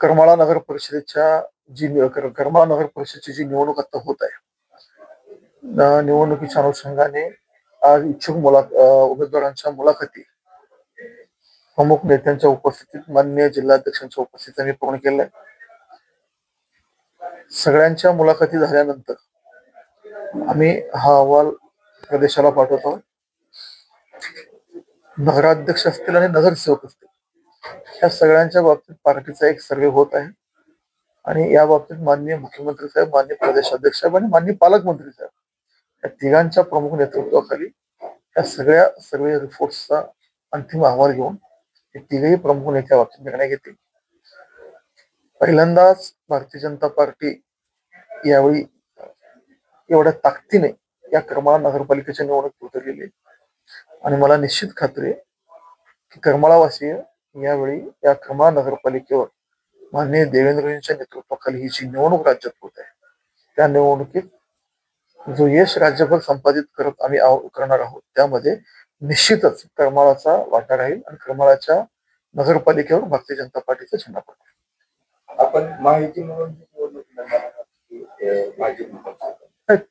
करमाळा नगर परिषदेच्या करमाळा नगर परिषदेची जी निवडणूक आता होत आहे, निवडणुकीच्या अनुषंगाने आज इच्छुक उमेदवारांच्या मुलाखती प्रमुख नेत्यांच्या उपस्थितीत माननीय जिल्हाध्यक्षांच्या उपस्थितीत आम्ही पूर्ण केल्या. सगळ्यांच्या मुलाखती झाल्यानंतर आम्ही हा अहवाल प्रदेशाला पाठवत आहोत. नगराध्यक्ष असतील आणि नगरसेवक असतील, या सगळ्यांच्या बाबतीत पार्टीचा एक सर्वे होत आहे आणि या बाबतीत माननीय मुख्यमंत्री साहेब, माननीय प्रदेशाध्यक्ष साहेब आणि माननीय पालकमंत्री साहेब या तिघांच्या प्रमुख नेतृत्वाखाली या सगळ्या सर्वे रिपोर्ट्सचा अंतिम अहवाल घेऊन हे तिघही प्रमुख नेत्या बाबतीत निर्णय घेतील. पहिल्यांदाच भारतीय जनता पार्टी यावेळी एवढ्या ताकदीने या करमाळा नगरपालिकेच्या निवडणूक उतरलेली आणि मला निश्चित खात्री आहे की करमाळावासी यावेळी या करमाळा नगरपालिकेवर माननीय देवेंद्रजींच्या नेतृत्वाखाली ही जी निवडणूक राज्यात होत आहे, त्या निवडणुकीत जो यश राज्यभर संपादित करत आम्ही करणार आहोत, त्यामध्ये निश्चितच करमाळाचा वाटा राहील आणि करमाळाच्या नगरपालिकेवर भारतीय जनता पार्टीचा झेंडा पडेल. आपण माहिती म्हणून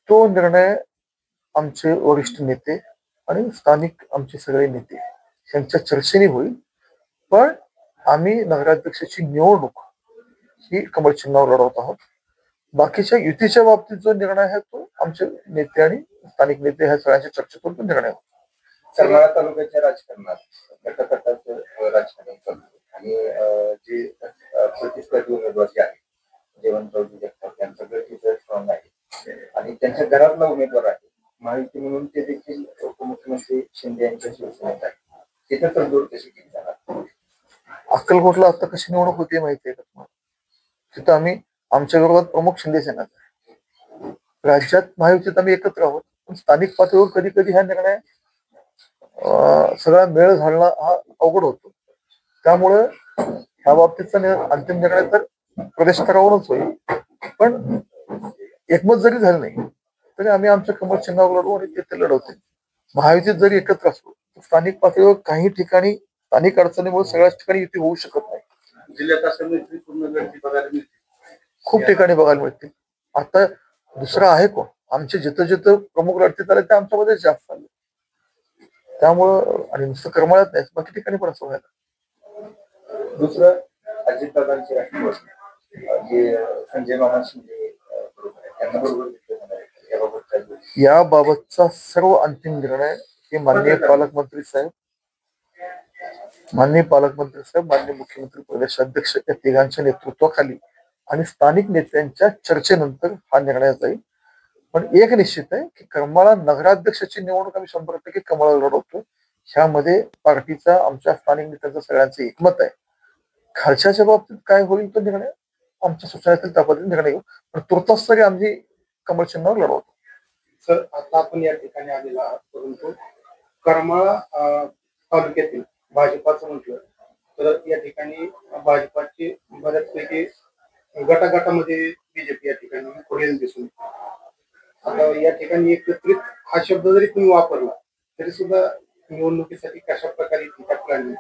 तो निर्णय आमचे वरिष्ठ नेते आणि स्थानिक आमचे सगळे नेते यांच्या चर्चेने होईल. पण आम्ही नगराध्यक्षाची निवडणूक ही कमळ चिन्हावर लढवत आहोत. बाकीच्या युतीच्या बाबतीत जो निर्णय आहे तो आमचे नेते आणि स्थानिक नेते ह्या सगळ्यांच्या चर्चेतून तो निर्णय होतो. करमाळा तालुक्याच्या राजकारणात गटगटाचं राजकारण चालू आणि जे प्रतिस्पर्धी उमेदवार जे आहेत, जयवंतरावजी जगताप यांचा गट तिथे स्ट्रॉंग आहे आणि त्यांच्या घरातला उमेदवार आहे माहिती म्हणून ते देखील उपमुख्यमंत्री शिंदे यांच्या शिवसेनेत आहे. तिथे तडजोड कशी केली जाणार? अक्कलकोटला आता कशी निवडणूक होती माहिती आहे का तुम्हाला? तिथं आम्ही आमच्या विरोधात प्रमुख शिंदे सेना आहे. राज्यात महायुतीत आम्ही एकत्र आहोत, पण स्थानिक पातळीवर कधी कधी हा निर्णय सगळा मेळ घालणं हा अवघड होतो. त्यामुळं ह्या बाबतीतचा अंतिम निर्णय तर प्रदेश स्तरावरूनच होईल. पण एकमत जरी झालं नाही तरी आम्ही आमच्या कमळ चिन्हावर लढवू आणि ते लढवते. महायुतीत जरी एकत्र असलो स्थानिक पातळीवर काही ठिकाणी स्थानिक अडचणीमुळे सगळ्याच ठिकाणी युती होऊ शकत नाही. जिल्ह्यात असं बघायला मिळते, खूप ठिकाणी बघायला मिळतील. आता दुसरं आहे कोण? आमचे जिथं जिथं प्रमुख लढतीत आले ते आमच्यामध्ये जास्त आले. त्यामुळं आणि नुसतं करमाळ्यात नाही, बाकी ठिकाणी पण असं व्हायला. दुसरं अजितदादांची राष्ट्रवादी जे संजय मामा शिंदे त्यांना बरोबर याबाबतचा सर्व अंतिम निर्णय हे माननीय पालकमंत्री साहेब, माननीय मुख्यमंत्री, प्रदेशाध्यक्ष या तिघांच्या नेतृत्वाखाली आणि स्थानिक नेत्यांच्या चर्चेनंतर हा निर्णय जाईल. पण एक निश्चित आहे की करमाळा नगराध्यक्षाची निवडणूक आम्ही 100% कमळाला लढवतो. ह्यामध्ये पार्टीचा, आमच्या स्थानिक नेत्यांचं सगळ्यांचं एकमत आहे. खर्चाच्या बाबतीत काय होईल तो निर्णय आमच्या सूचनेतील त्या पद्धतीने निर्णय घेऊ, पण तुर्तास तरी आम्ही कमळ चिन्हावर लढवतो. सर, आता आपण या ठिकाणी आलेला आहात, परंतु करमाळा तालुक्यातील भाजपाचं म्हटलं तर या ठिकाणी भाजपाचे बऱ्याचपैकी गटागटामध्ये बीजेपी या ठिकाणी पुढे दिसून येते. आता या ठिकाणी एकत्रित हा शब्द जरी तुम्ही वापरला तरी सुद्धा निवडणुकीसाठी कशा प्रकारे प्लॅनिंग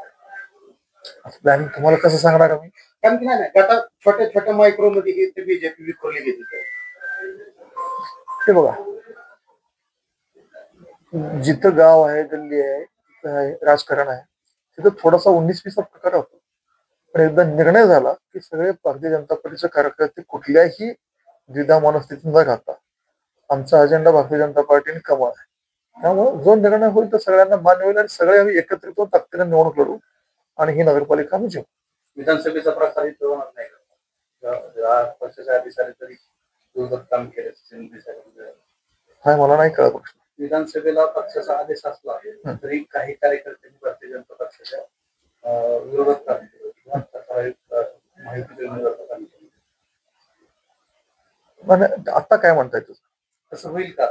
तुम्हाला कसं सांगणार आम्ही? कारण की नाही गटा छोट्या छोट्या मायक्रो मध्ये बीजेपी विखुरली गेली. हे बघा, जिथं गाव आहे, गल्ली आहे, राजकारण आहे, तिथं थोडासा 19-20 प्रकार होतो. पण एकदा निर्णय झाला की सगळे भारतीय जनता पार्टीचे कार्यकर्ते कुठल्याही द्विधा मनस्थितीत न राहता आमचा अजेंडा भारतीय जनता पार्टीने कमळ आहे. त्यामुळे जो निर्णय होईल तो सगळ्यांना मान्य होईल आणि सगळे आम्ही एकत्रित होऊन ताकदीने निवडणूक लढू आणि ही नगरपालिका आम्ही जिंकू. विधानसभेचा प्रकार होणार नाही का? पक्षाच्या अधिकारी तरी काम केलं हा मला नाही कळत प्रश्न. विधानसभेला पक्षाचा आदेश असला तरी काही कार्यकर्त्यांनी भारतीय जनता पक्षाच्या विरोधात काम केलं आता काय म्हणताय तुझं? कसं होईल का?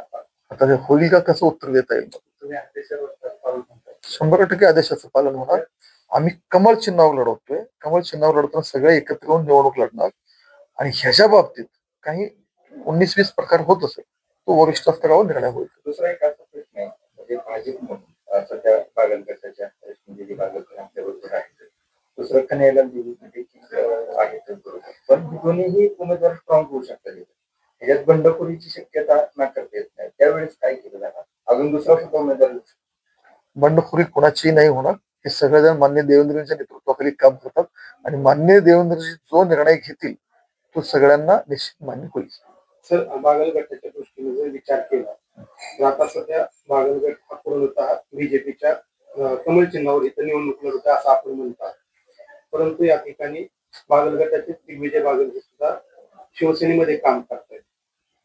आता हे होईल का कसं उत्तर देता येईल? तुम्ही आदेशावर पालन म्हणताय? 100% आदेशाचं पालन होणार. आम्ही कमळ चिन्हावर लढवतोय. कमळ चिन्हावर लढताना सगळे एकत्र येऊन निवडणूक लढणार आणि ह्याच्या बाबतीत काही 19-20 प्रकार होत असेल तो वरिष्ठ स्तरावर निर्णय होईल. दुसरा एक असा प्रश्न आहे, म्हणजे भाजप म्हणून सध्या बागलकरच्या बागलकर आपल्या बरोबर आहेत, दुसरं कन्हैयालाल देवी आहेत बरोबर, दोन्हीही उमेदवार स्ट्रॉंग होऊ शकतात ह्याच्यात बंडखोरीची शक्यता नाकारता येत नाही. त्यावेळेस काय केलं जाणार? अजून दुसरा सुद्धा उमेदवार येऊ शकतो. बंडखोरी कोणाची नाही होणार. हे सगळेजण मान्य देवेंद्रजींच्या नेतृत्वाखाली काम करतात आणि मान्य देवेंद्रजी जो निर्णय घेतील तो सगळ्यांना निश्चित मान्य होईल. सर, बागलगटाच्या दृष्टीने जर विचार केला तर आता सध्या बागलगट हा पूर्णतः बीजेपीच्या कमल चिन्हावर इथं निवडणूक लढवत असं आपण म्हणतात. परंतु या ठिकाणी बागलगटाचे दिग्विजय बागल सुद्धा शिवसेनेमध्ये काम करतायत.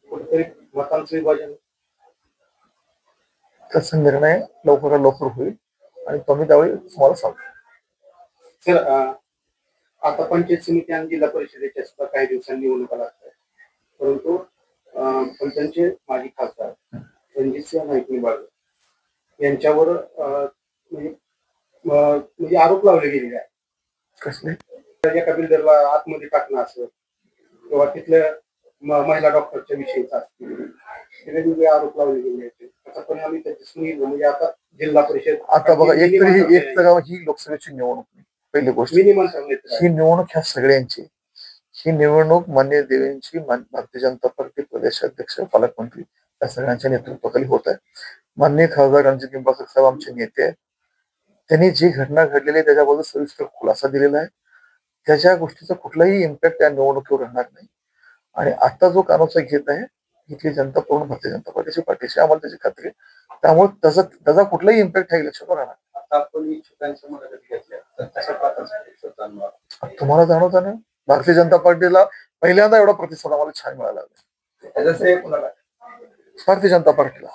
कुठेतरी मतांचं विभाजन. त्याचा निर्णय लवकरात लवकर होईल आणि तो मी त्यावेळी तुम्हाला सांगतो. सर, आता पंचायत समिती आणि जिल्हा परिषदेच्या सुद्धा काही दिवसांनी निवडणुका लागतात. परंतु पण त्यांचे माजी खासदार रणजितसिंह नाईक निंबाळकर यांच्यावर म्हणजे आरोप लावले गेलेले आहेत. कसले? एका बिल्डरला आतमध्ये टाकणं असं किंवा तिथल्या महिला डॉक्टरच्या विषयीचा वेगवेगळे आरोप लावले गेले आहेत. त्याचा परिणाम त्याची सुनील म्हणजे आता जिल्हा परिषद. आता बघा, एक तर ही लोकसभेची निवडणूक नाही. पहिली गोष्ट, ही निवडणूक ह्या सगळ्यांची. ही निवडणूक मान्य देवेंची भारतीय जनता पार्टी प्रदेशाध्यक्ष पालकमंत्री या सगळ्यांच्या नेतृत्वाखाली होत आहे. माननीय खासदार रणजित निंबाळकर साहेब आमचे नेते आहेत. त्यांनी जी घटना घडलेली आहे त्याच्याबद्दल सविस्तर खुलासा दिलेला आहे. त्याच्या गोष्टीचा कुठलाही इम्पॅक्ट या निवडणुकीवर राहणार नाही. आणि आता जो कानोसा घेत आहे इथली जनता पूर्ण भारतीय जनता पार्टीची पाठीशी, आम्हाला त्याची खात्री आहे. त्यामुळे त्याचा कुठलाही इम्पॅक्ट ह्या इलेक्शनवर राहणार. आपण इच्छुकांच्या मदत घेतल्या तर कशा प्रकारचा तुम्हाला जाणवता ना, भारतीय जनता पार्टीला पहिल्यांदा एवढा प्रतिसाद आम्हाला छान मिळाला. कुणाला? भारतीय जनता पार्टीला.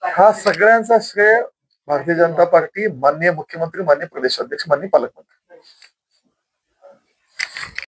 हा सगळ्यांचा श्रेय भारतीय जनता पार्टी, माननीय मुख्यमंत्री, माननीय प्रदेशाध्यक्ष, माननीय पालकमंत्री